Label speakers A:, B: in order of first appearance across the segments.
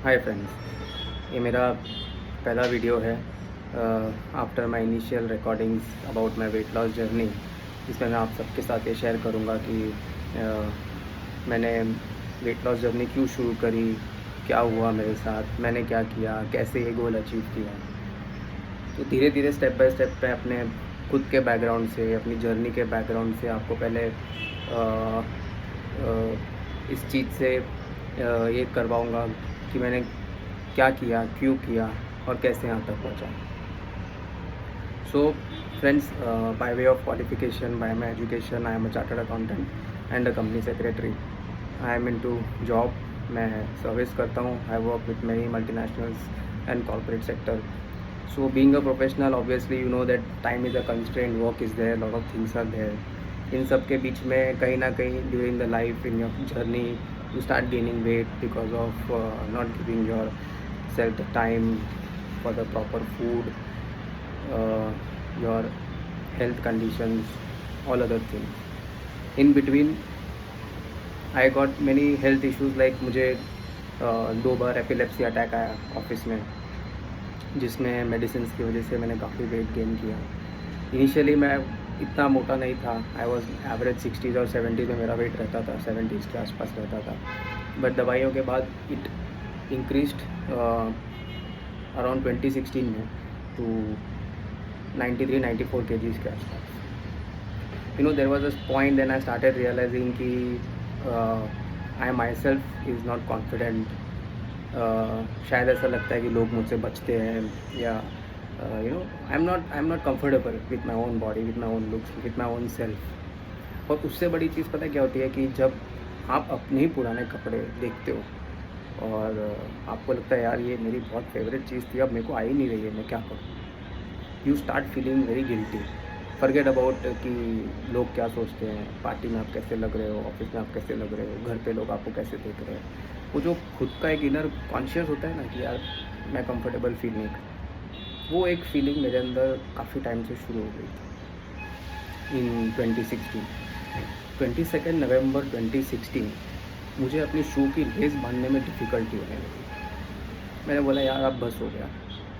A: Hi friends, ये मेरा पहला वीडियो है after my initial recordings about my weight loss journey, जिसमें मैं आप सबके साथ ये शेयर करूँगा कि मैंने वेट लॉस जर्नी क्यों शुरू करी, क्या हुआ मेरे साथ, मैंने क्या किया, कैसे ये गोल अचीव किया। तो धीरे धीरे स्टेप बाय स्टेप मैं अपने खुद के बैकग्राउंड से, अपनी जर्नी के बैकग्राउंड से आपको पहले इस चीज़ से ये करवाऊँगा कि मैंने क्या किया, क्यों किया और कैसे यहाँ तक पहुँचा। So friends, by way of qualification, bye my education, I am a chartered accountant and a company secretary. I am into job, मैं सर्विस करता हूँ। I work with many multinationals and corporate sector. So being a professional, obviously you know that time is a constraint, work is there, lot of things are there. इन सब के बीच में कहीं ना कहीं during the life in your journey you start gaining weight because of not giving your self the time for the proper food, your health conditions, all other things. In between I got many health issues, like मुझे 2 बार epilepsy attack आया office में, जिसमें medicine की वजह से मैंने काफ़ी weight gain किया. इनिशियली मैं इतना मोटा नहीं था, आई वॉज एवरेज 60s और 70s में मेरा वेट रहता था, 70s के आसपास रहता था. बट दवाइयों के बाद इट इंक्रीज्ड अराउंड 2016 में टू 93-94 kgs के आसपास. You know, there was a point then I started realising कि I myself is not confident. शायद ऐसा लगता है कि लोग मुझसे बचते हैं, या you know, I am not comfortable with my own body, with my own looks, with my own self. और उससे बड़ी चीज़ पता है क्या होती है कि जब आप अपने ही पुराने कपड़े देखते हो और आपको लगता है यार ये मेरी बहुत फेवरेट चीज़ थी, अब मेरे को आ ही नहीं रही है, मैं क्या करूँ. You start feeling very guilty. Forget about कि लोग क्या सोचते हैं, पार्टी में आप कैसे लग रहे हो, ऑफिस में आप कैसे लग रहे हो, घर पे लोग आपको कैसे देख रहे हैं. वो जो खुद का एक इनर कॉन्शियस होता है ना कि यार मैं कंफर्टेबल फील नहीं करता, वो एक फीलिंग मेरे अंदर काफ़ी टाइम से शुरू हो गई थी. इन 2016, 22 नवंबर 2016 मुझे अपनी शू की लेस बांधने में डिफ़िकल्टी होने लगी. मैंने बोला यार अब बस हो गया,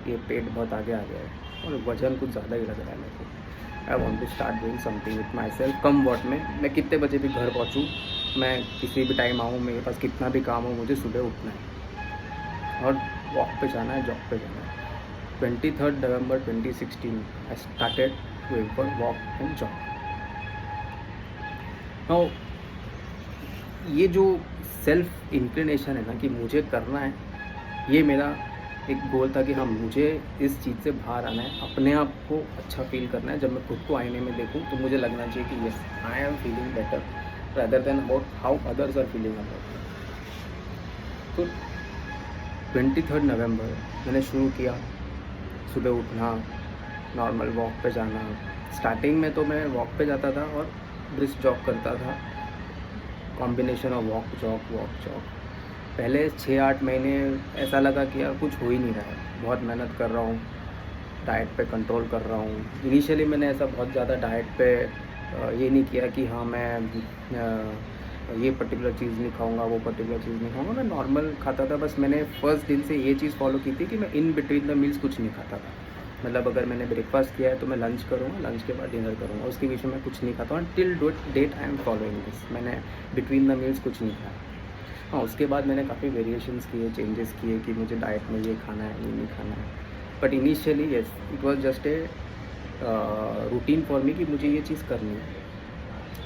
A: ये पेट बहुत आगे आ गया है और वज़न कुछ ज़्यादा ही लग रहा है मेरे को. I want to start doing something with my self. कम वॉट में मैं कितने बजे भी घर पहुँचूँ, मैं किसी भी टाइम आऊँ, मेरे पास कितना भी काम हो, मुझे सुबह उठना है और वॉक पे जाना है, जॉब पे जाना है. 23 नवंबर 2016 I started going for walk and job. Now ये जो सेल्फ इंक्लिनेशन है ना कि मुझे करना है, ये मेरा एक गोल था कि हाँ मुझे इस चीज़ से बाहर आना है, अपने आप को अच्छा फील करना है. जब मैं खुद को आईने में देखूँ तो मुझे लगना चाहिए कि yes I am feeling better rather than about how others are feeling about it. तो 23 नवंबर मैंने शुरू किया, सुबह उठना, नॉर्मल वॉक पे जाना. स्टार्टिंग में तो मैं वॉक पे जाता था और ब्रिस्क जॉग करता था, कॉम्बिनेशन ऑफ वॉक जॉग. पहले 6-8 महीने ऐसा लगा कि यार कुछ हो ही नहीं रहा है, बहुत मेहनत कर रहा हूँ, डाइट पे कंट्रोल कर रहा हूँ. इनिशियली मैंने ऐसा बहुत ज़्यादा डाइट पे ये नहीं किया कि हाँ मैं ये पर्टिकुलर चीज़ नहीं खाऊंगा, वो पर्टिकुलर चीज़ नहीं खाऊंगा. मैं नॉर्मल खाता था. बस मैंने फर्स्ट दिन से ये चीज़ फॉलो की थी कि मैं इन बिटवीन द मील्स कुछ नहीं खाता था. मतलब अगर मैंने ब्रेकफास्ट किया है तो मैं लंच करूँगा, लंच के बाद डिनर करूँगा, उसके बीच में मैं कुछ नहीं खाता हूँ. Till date I am following this. मैंने बिटवीन द मील्स कुछ नहीं खाया. हाँ, उसके बाद मैंने काफ़ी वेरिएशंस किए, चेंजेस किए कि मुझे डाइट में ये खाना है, ये नहीं खाना है. But initially yes, it was just a routine for me कि मुझे ये चीज़ करनी है.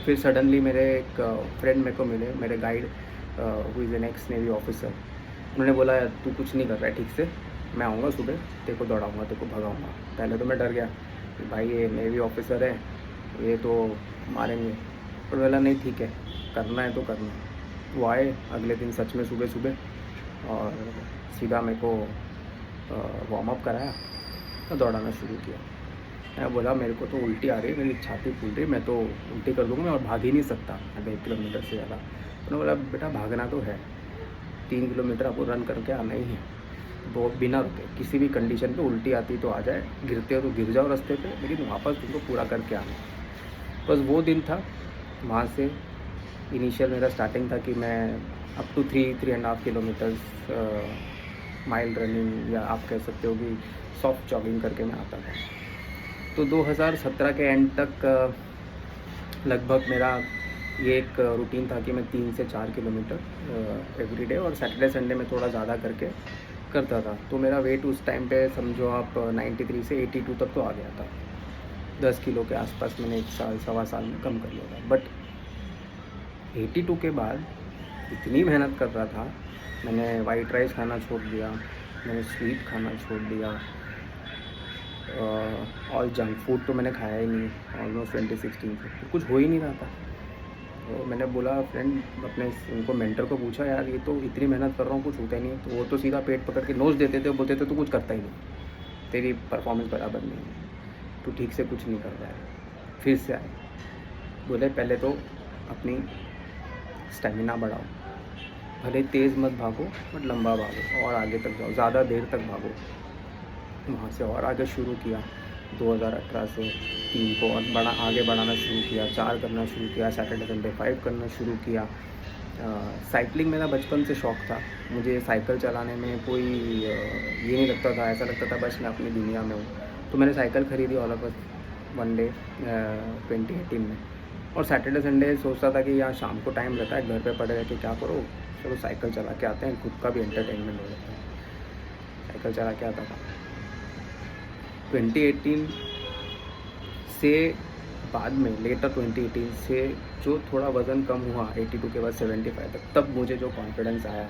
A: फिर सडनली मेरे एक फ्रेंड मेरे को मिले, मेरे guide who is an x navy officer. उन्होंने बोला तू कुछ नहीं कर रहा है ठीक से, मैं आऊँगा सुबह, तेरे को दौड़ाऊँगा, तेरे को भगाऊँगा. पहले तो मैं डर गया कि भाई ये नेवी ऑफिसर है, ये तो मारेंगे. पर बोला नहीं ठीक है, करना है तो करना है. वो आए अगले दिन सच में सुबह सुबह और सीधा मेरे को वार्म अप कराया और दौड़ाना शुरू किया. मैं बोला मेरे को तो उल्टी आ रही है, मेरी छाती फूल रही है, मैं तो उल्टी कर दूँगा, मैं और भाग ही नहीं सकता अगर 1 किलोमीटर से ज़्यादा. उन्होंने बोला बेटा भागना तो है, 3 किलोमीटर आपको रन करके आना ही है, वो बिना रुके. किसी भी कंडीशन पे उल्टी आती तो आ जाए, गिरते हो तो गिर जाओ रास्ते पे, लेकिन वापस तुमको पूरा करके आना. बस वो दिन था. वहाँ से इनिशियल मेरा स्टार्टिंग था कि मैं up to 3-3.5 kilometres mile running या आप कह सकते हो कि सॉफ्ट जॉगिंग करके मैं आता था। तो 2017 के एंड तक लगभग मेरा ये एक रूटीन था कि मैं 3 से 4 किलोमीटर एवरी डे, और सैटरडे संडे में थोड़ा ज़्यादा करके करता था। तो मेरा वेट उस टाइम पे समझो आप 93 से 82 तक तो आ गया था। 10 किलो के आसपास मैंने 1 साल सवा साल में कम कर लिया था। बट 82 के बाद इतनी मेहनत कर रहा था, मैंने वाइट राइस खाना छोड़ दिया, मैंने स्वीट खाना छोड़ दिया, और जंक फूड तो मैंने खाया ही नहीं ऑलमोस्ट 2016 से, तो कुछ हो ही नहीं रहा था। तो मैंने बोला फ्रेंड अपने उनको मेंटर को पूछा, यार ये तो इतनी मेहनत कर रहा हूँ कुछ होता ही नहीं है। तो वो तो सीधा पेट पकड़ के नोच देते थे, बोलते थे तो कुछ करता ही नहीं, तेरी परफॉर्मेंस बराबर नहीं है, तो ठीक से कुछ नहीं कर रहा है। फिर से आए, बोले पहले तो अपनी स्टेमिना बढ़ाओ, भले तेज़ मत भागो बट लंबा भागो और आगे तक जाओ, ज़्यादा देर तक भागो। वहाँ से और आगे शुरू किया, 2018 से 3 को और आगे बढ़ाना शुरू किया, 4 करना शुरू किया, सैटरडे संडे 5 करना शुरू किया। साइकिलिंग मेरा बचपन से शौक़ था, मुझे साइकिल चलाने में कोई ये नहीं लगता था, ऐसा लगता था बस मैं अपनी दुनिया में हूँ। तो मैंने साइकिल ख़रीदी all of us one day 2018 में, और सैटरडे संडे सोचता था कि यार शाम को टाइम रहता है, घर पे पड़े रह के क्या करो, चलो साइकिल चला के आते हैं, खुद का भी एंटरटेनमेंट हो जाता है। साइकिल चला के आता था। 2018 से बाद में, लेटर 2018 से जो थोड़ा वज़न कम हुआ 82 के बाद 75 तक, तब मुझे जो कॉन्फिडेंस आया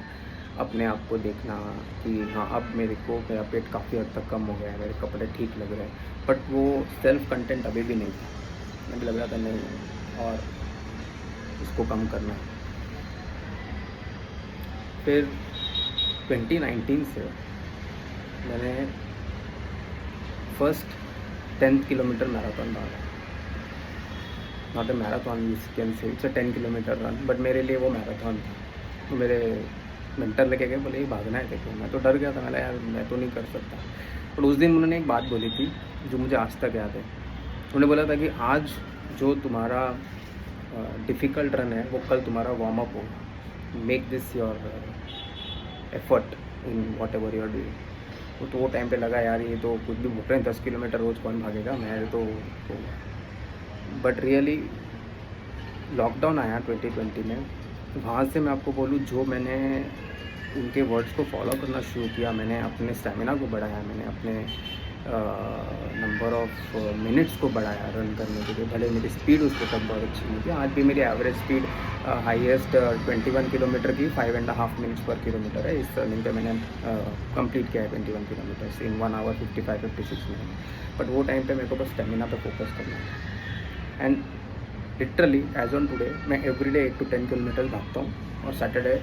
A: अपने आप को देखना कि हाँ अब मेरा पेट काफ़ी हद तक कम हो गया है, मेरे कपड़े ठीक लग रहे हैं। बट वो सेल्फ कंटेंट अभी भी नहीं था, मुझे लग रहा था नहीं और इसको कम करना है। फिर 2019 से मैंने फर्स्ट 10 किलोमीटर मैराथन भागा, not a marathon you can say, it's a 10 kilometre run, but मेरे लिए वो मैराथन था। तो मेरे मेंटर लेके गए, बोले ये भागना है देखो। मैं तो डर गया था, मैं यार मैं तो नहीं कर सकता। पर उस दिन उन्होंने एक बात बोली थी जो मुझे आज तक याद है। उन्होंने बोला था कि आज जो तुम्हारा डिफ़िकल्ट रन है वो कल तुम्हारा वार्म अप हो, make this your effort in what ever you're doing. तो वो टाइम पे लगा यार ये तो कुछ भी बोल रहे हैं, 10 किलोमीटर रोज़ कौन भागेगा, मैं तो बट रियली लॉकडाउन आया 2020 में, वहाँ से मैं आपको बोलूँ जो मैंने उनके वर्ड्स को फॉलो करना शुरू किया, मैंने अपने स्टेमिना को बढ़ाया, मैंने अपने नंबर ऑफ मिनट्स को बढ़ाया रन करने के लिए। भले मेरी स्पीड उस वक्त बहुत अच्छी नहीं थी, आज भी मेरी एवरेज स्पीड हाईएस्ट 21 किलोमीटर की 5.5 मिनट्स पर किलोमीटर है। इस रनिंग पे मैंने कंप्लीट किया है 21 kilometres in 1 hour 55-56 minute. But वो टाइम पे मेरे को बस स्टेमिना पे फोकस करना है। And literally as on today मैं एवरीडे 8 to 10 किलोमीटर भागता हूँ और सैटरडे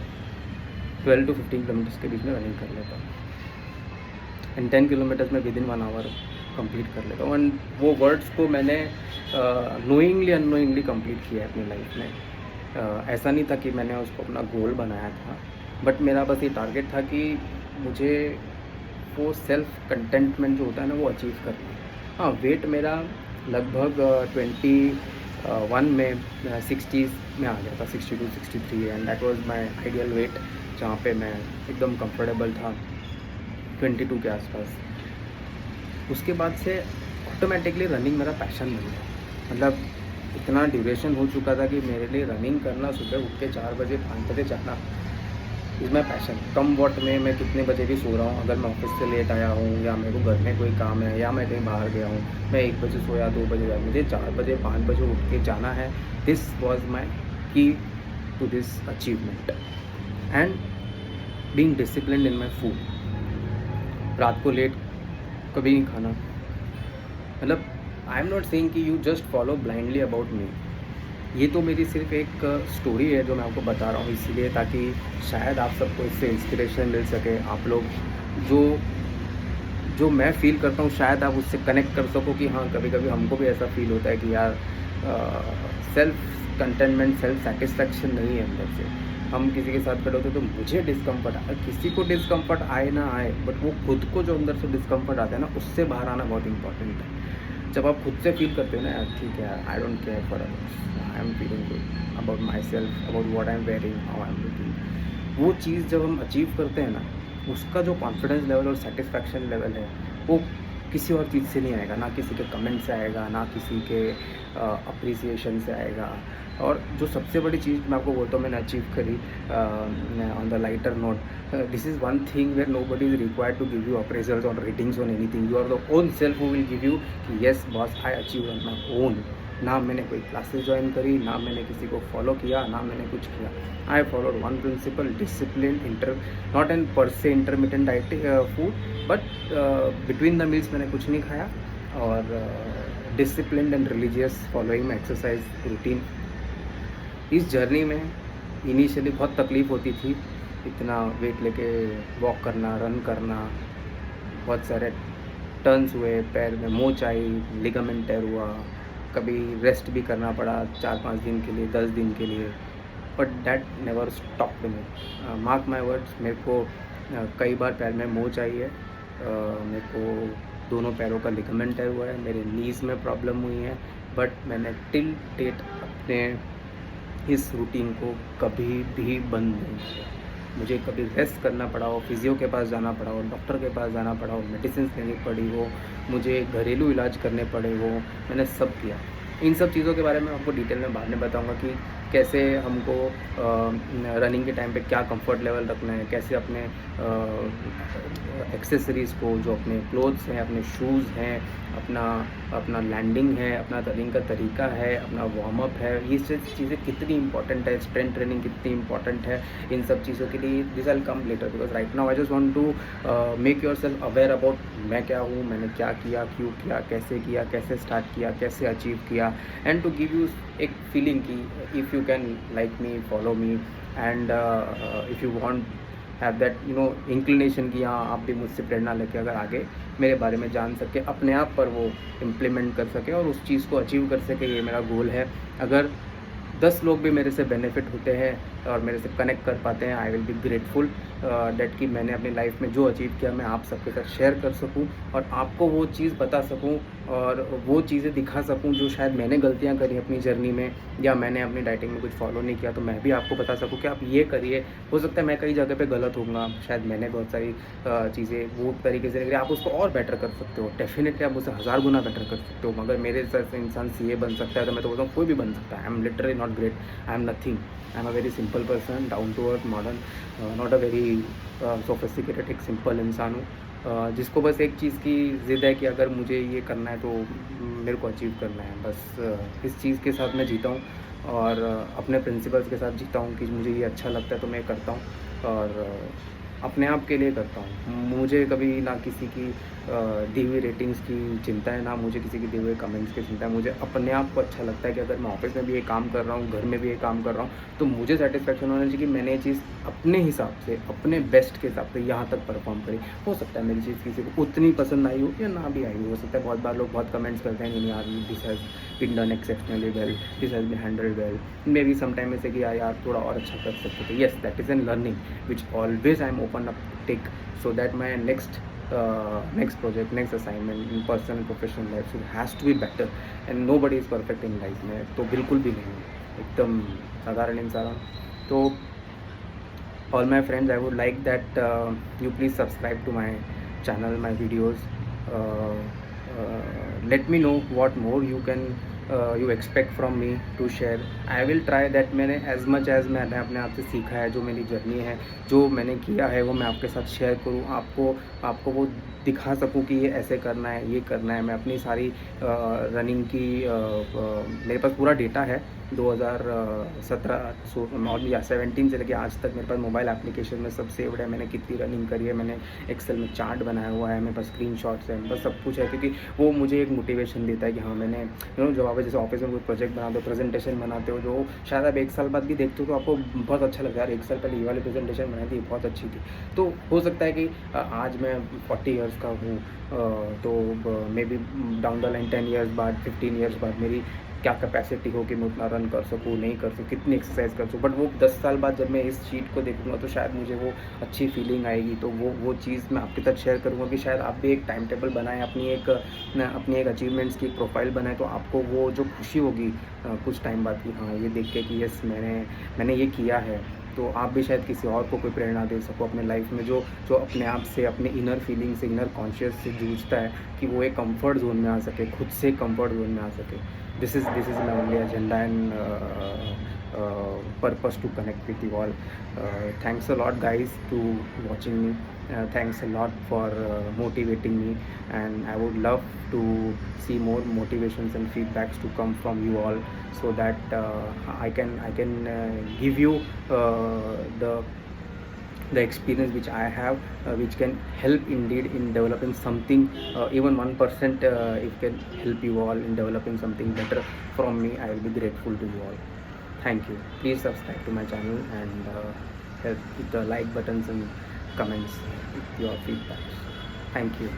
A: 12 to 15 किलोमीटर्स के बीच में रनिंग कर लेता हूँ। एंड 10 किलोमीटर्स में विद इन 1 आवर कंप्लीट कर लेता हूँ। एंड वो वर्ड्स को मैंने नोइंगली अननोइंगली कंप्लीट किया है अपनी लाइफ में। ऐसा नहीं था कि मैंने उसको अपना गोल बनाया था, बट मेरा बस ये टारगेट था कि मुझे वो सेल्फ कंटेंटमेंट जो होता है ना वो अचीव करना है। हाँ, वेट मेरा लगभग 21 में 60s में आ गया था, 62-63, and that was my ideal weight जहाँ पे मैं एकदम कंफर्टेबल था 22 के आसपास। उसके बाद से ऑटोमेटिकली रनिंग मेरा पैशन बन गया। मतलब इतना ड्यूरेशन हो चुका था कि मेरे लिए रनिंग करना, सुबह उठ के 4 बजे 5 बजे जाना इज़ माई पैशन। कम वॉट में मैं कितने बजे भी सो रहा हूँ, अगर मैं ऑफिस से लेट आया हूँ या मेरे को घर में कोई काम है या मैं कहीं बाहर गया हूँ, मैं 1 बजे सोया 2 बजे गया, मुझे 4 बजे 5 बजे उठ के जाना है। This was my key to this achievement. And being disciplined in my food, रात को लेट कभी नहीं खाना। मतलब आई एम नॉट सेइंग कि you just follow blindly about me, ये तो मेरी सिर्फ एक स्टोरी है जो मैं आपको बता रहा हूँ, इसलिए ताकि शायद आप सबको इससे इंस्पिरेशन मिल सके। आप लोग जो मैं फ़ील करता हूँ शायद आप उससे कनेक्ट कर सको कि हाँ कभी कभी हमको भी ऐसा फील होता है कि यार सेल्फ कंटेनमेंट, सेल्फ सेटिस्फैक्शन नहीं है अंदर से। हम किसी के साथ खड़े होते तो मुझे डिस्कम्फर्ट आता है, किसी को डिस्कम्फर्ट आए ना आए, बट वो खुद को जो अंदर से डिस्कम्फर्ट आता है ना, उससे बाहर आना बहुत इंपॉर्टेंट है। जब आप खुद से फील करते हो ना यार ठीक है यार, I don't care for others, I am feeling good about my self, about what I am wearing, how I am looking, वो चीज़ जब हम अचीव करते हैं ना, उसका जो कॉन्फिडेंस लेवल और सेटिस्फैक्शन लेवल है वो किसी और चीज़ से नहीं आएगा, ना किसी के कमेंट से आएगा, ना किसी के अप्रिसिएशन से आएगा। और जो सबसे बड़ी चीज़ मैं आपको बोलता हूँ मैंने अचीव करी on the lighter note, this is one thing where nobody is required to give you appraisals और ratings on anything. You are the own self who will give you कि yes boss I achieve on my own. ना मैंने कोई classes join करी, ना मैंने किसी को फॉलो किया, ना मैंने कुछ किया। I followed one principle, discipline, not an per se intermediate diet food, but between the meals मैंने कुछ नहीं खाया, और discipline and religious following my exercise routine. इस जर्नी में इनिशियली बहुत तकलीफ़ होती थी, इतना वेट लेके वॉक करना, रन करना, बहुत सारे टर्न्स हुए, पैर में मोच आई, लिगामेंट टेयर हुआ, कभी रेस्ट भी करना पड़ा 4-5 दिन के लिए, 10 दिन के लिए, but that never stopped me. Mark my words, मेरे को कई बार पैर में मोच आई है, मेरे को दोनों पैरों का लिगामेंट टेयर हुआ है, मेरे नीज़ में प्रॉब्लम हुई है, बट मैंने टिल डेट अपने इस रूटीन को कभी भी बंद नहीं किया। मुझे कभी रेस्ट करना पड़ा हो, फिजियो के पास जाना पड़ा हो, डॉक्टर के पास जाना पड़ा हो, मेडिसिन लेनी पड़ी हो, मुझे घरेलू इलाज करने पड़े हो, मैंने सब किया। इन सब चीज़ों के बारे में आपको डिटेल में बाद में बताऊंगा कि कैसे हमको रनिंग के टाइम पे क्या कंफर्ट लेवल रखना है, कैसे अपने एक्सेसरीज़ को, जो अपने क्लोथ्स हैं, अपने शूज़ हैं, अपना लैंडिंग है, अपना रनिंग का तरीका है, अपना वार्म अप है, ये सब चीज़ें कितनी इंपॉर्टेंट है, स्ट्रेंथ ट्रेनिंग कितनी इंपॉर्टेंट है, इन सब चीज़ों के लिए this will come later, because right now I just want to make your self aware about मैं क्या हूँ, मैंने क्या किया, क्यों किया, कैसे स्टार्ट किया, कैसे अचीव किया, एंड टू गिव यू एक फीलिंग कि if you can like me, follow me, and if you want have that inclination कि हाँ आप भी मुझसे प्रेरणा लेके अगर आगे मेरे बारे में जान सके, अपने आप पर वो इम्प्लीमेंट कर सके और उस चीज़ को अचीव कर सके, ये मेरा गोल है। अगर 10 लोग भी मेरे से बेनिफिट होते हैं और मेरे से कनेक्ट कर पाते हैं, I will be grateful that कि मैंने अपनी लाइफ में जो अचीव किया मैं आप सबके साथ शेयर कर सकूं और आपको वो चीज़ बता सकूं और वो चीज़ें दिखा सकूं जो शायद मैंने गलतियां करी अपनी जर्नी में, या मैंने अपनी डाइटिंग में कुछ फॉलो नहीं किया, तो मैं भी आपको बता सकूं कि आप ये करिए। हो सकता है मैं कई जगह पे गलत होऊंगा, शायद मैंने बहुत सारी चीज़ें वो तरीके से करी, आप उसको और बेटर कर सकते हो, डेफिनेटली आप उससे 1000 गुना बेटर कर सकते हो। मगर मेरे से इंसान सीए बन सकता है तो मैं तो बोलता हूँ कोई भी बन सकता है। I am literally not great, I am nothing, I am a very simple person, down to earth, modern, not a very sophisticated, एक सिंपल इंसान हूँ जिसको बस एक चीज़ की ज़िद है कि अगर मुझे ये करना है तो मेरे को अचीव करना है। बस इस चीज़ के साथ मैं जीता हूँ और अपने प्रिंसिपल्स के साथ जीता हूँ कि मुझे ये अच्छा लगता है तो मैं करता हूँ और अपने आप के लिए करता हूँ। मुझे कभी ना किसी की दी हुई रेटिंग्स की चिंता है, ना मुझे किसी की दिए हुए कमेंट्स की चिंता है। मुझे अपने आप को अच्छा लगता है कि अगर मैं ऑफिस में भी ये काम कर रहा हूँ, घर में भी ये काम कर रहा हूँ, तो मुझे सेटिस्फेक्शन होना चाहिए कि मैंने ये चीज़ अपने हिसाब से, अपने बेस्ट के हिसाब से यहाँ तक परफॉर्म करी। हो सकता है मेरी चीज़ किसी को उतनी पसंद आई हो या ना भी आई हो सकता है। बहुत बार लोग बहुत कमेंट्स करते हैं, नहीं यार this has been done exceptionally well, this has been handled well, may be sometime ऐसे कि यार थोड़ा और अच्छा कर सकते थे। Yes, that is an learning which always I am open up take so that my next project, next assignment in personal and professional life, so it has to be better and nobody is perfect in life में तो बिल्कुल भी नहीं, एकदम साधारण इंसान हूँ। तो all my friends, I would like that you please subscribe to my channel, my videos, let me know what more you expect from me to share. I will try that मैंने as much as मैंने अपने आप से सीखा है, जो मेरी journey है, जो मैंने किया है, वो मैं आपके साथ शेयर करूँ, आपको वो दिखा सकूँ कि ये ऐसे करना है, ये करना है। मैं अपनी सारी रनिंग की मेरे पास पूरा डेटा है 2017 और या 17 से लेके आज तक मेरे पास मोबाइल एप्लीकेशन में सब सेव्ड है। मैंने कितनी रनिंग करी है, मैंने एक्सेल में चार्ट बनाया हुआ है, मेरे पास स्क्रीनशॉट्स हैं, बस सब कुछ है, क्योंकि वो मुझे एक मोटिवेशन देता है कि हाँ मैंने जब आप जैसे ऑफिस में कोई प्रोजेक्ट बनाते हो, प्रेजेंटेशन बनाते हो, जो शायद आप 1 साल बाद भी देखते हो तो आपको बहुत अच्छा लगता है, यार 1 साल पहले ये वाली प्रेजेंटेशन बनाई थी, बहुत अच्छी थी। तो हो सकता है कि आज मैं 40 ईयर्स का हूँ तो may be down the line 10 years बाद, 15 ईयर्स बाद मेरी क्या कैपेसिटी हो कि मैं उतना रन कर सकूँ, नहीं कर सकूँ, कितनी एक्सरसाइज कर सकूँ। बट वो 10 साल बाद जब मैं इस शीट को देखूँगा तो शायद मुझे वो अच्छी फीलिंग आएगी। तो वो चीज़ मैं आपके साथ शेयर करूँगा कि शायद आप भी एक टाइम टेबल बनाएं, अपनी एक अचीवमेंट्स की एक प्रोफाइल बनाएं, तो आपको वो जो खुशी होगी कुछ टाइम बाद कि हाँ ये देख के कि यस मैंने ये किया है, तो आप भी शायद किसी और को कोई प्रेरणा दे सको अपने लाइफ में, जो जो अपने आप से, अपने इनर फीलिंग से, इनर कॉन्शियस से जूझता है, कि वो एक कंफर्ट जोन में आ सके, खुद से कंफर्ट जोन में आ सके. This is my only agenda and purpose to connect with you all. Thanks a lot, guys, to watching me. Thanks a lot for motivating me, and I would love to see more motivations and feedbacks to come from you all, so that I can give you the experience which I have, which can help indeed in developing something, even 1%, if can help you all in developing something better from me, I will be grateful to you all. Thank you. Please subscribe to my channel and help with the like buttons and comments with your feedback. Thank you.